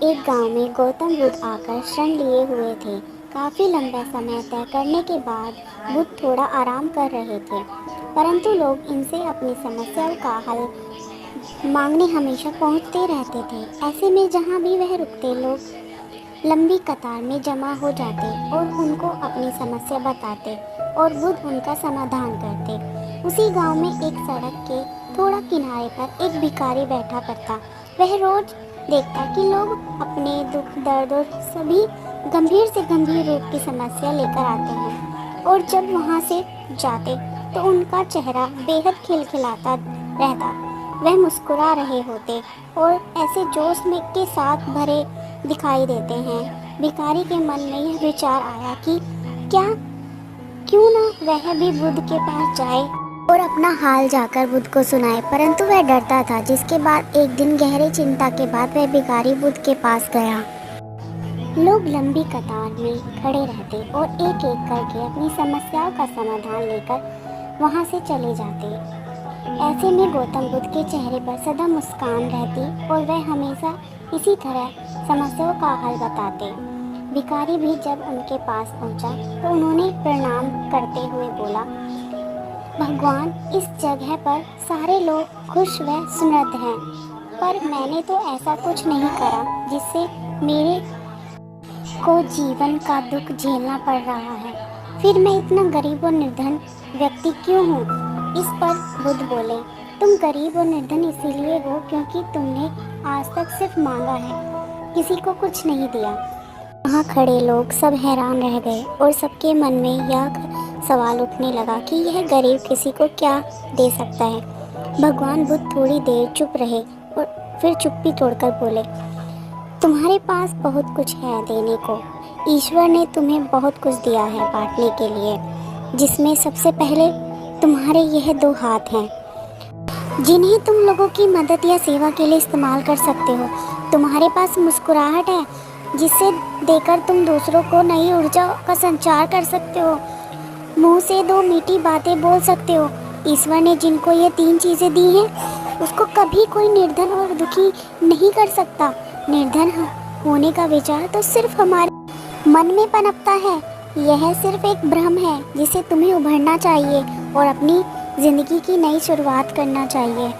एक गांव में गौतम बुद्ध आकर शरण लिए हुए थे। काफी लंबा समय तय करने के बाद बुद्ध थोड़ा आराम कर रहे थे, परंतु लोग इनसे अपनी समस्याओं का हल मांगने हमेशा पहुंचते रहते थे। ऐसे में जहां भी वह रुकते, लोग लंबी कतार में जमा हो जाते और उनको अपनी समस्या बताते और बुद्ध उनका समाधान करते। उसी गांव में एक सड़क के थोड़ा किनारे पर एक भिखारी बैठा करता। वह रोज देखता कि लोग अपने दुख दर्द और सभी गंभीर से गंभीर रूप की समस्या लेकर आते हैं, और जब वहां से जाते तो उनका चेहरा बेहद खिलखिलाता रहता। वह मुस्कुरा रहे होते और ऐसे जोश में के साथ भरे दिखाई देते हैं। भिखारी के मन में यह विचार आया कि क्यों ना वह भी बुद्ध के पास जाए और अपना हाल जाकर बुद्ध को सुनाए, परंतु वह डरता था। जिसके बाद एक दिन गहरी चिंता के बाद वह भिखारी बुद्ध के पास गया। लोग लंबी कतार में खड़े रहते और एक एक करके अपनी समस्याओं का समाधान लेकर वहां से चले जाते। ऐसे में गौतम बुद्ध के चेहरे पर सदा मुस्कान रहती और वह हमेशा इसी तरह समस्याओं का हल बताते। भिखारी भी जब उनके पास पहुंचा तो उन्होंने प्रणाम करते हुए बोला, भगवान, इस जगह पर सारे लोग खुश व समृद्ध हैं, पर मैंने तो ऐसा कुछ नहीं करा जिससे मेरे को जीवन का दुख झेलना पड़ रहा है। फिर मैं इतना गरीब और निर्धन व्यक्ति क्यों हूँ? इस पर बुद्ध बोले, तुम गरीब और निर्धन इसीलिए हो क्योंकि तुमने आज तक सिर्फ मांगा है, किसी को कुछ नहीं दिया। वहाँ खड़े लोग सब हैरान रह गए और सबके मन में यह सवाल उठने लगा कि यह गरीब किसी को क्या दे सकता है। भगवान बुद्ध थोड़ी देर चुप रहे और फिर चुप्पी तोड़कर बोले, तुम्हारे पास बहुत कुछ है देने को। ईश्वर ने तुम्हें बहुत कुछ दिया है बांटने के लिए, जिसमें सबसे पहले तुम्हारे यह 2 हाथ हैं, जिन्हें तुम लोगों की मदद या सेवा के लिए इस्तेमाल कर सकते हो। तुम्हारे पास मुस्कुराहट है, जिसे देकर तुम दूसरों को नई ऊर्जा का संचार कर सकते हो। मुंह से 2 मीठी बातें बोल सकते हो। ईश्वर ने जिनको ये 3 चीज़ें दी हैं, उसको कभी कोई निर्धन और दुखी नहीं कर सकता। निर्धन होने का विचार तो सिर्फ हमारे मन में पनपता है। यह सिर्फ एक भ्रम है जिसे तुम्हें उभरना चाहिए और अपनी ज़िंदगी की नई शुरुआत करना चाहिए।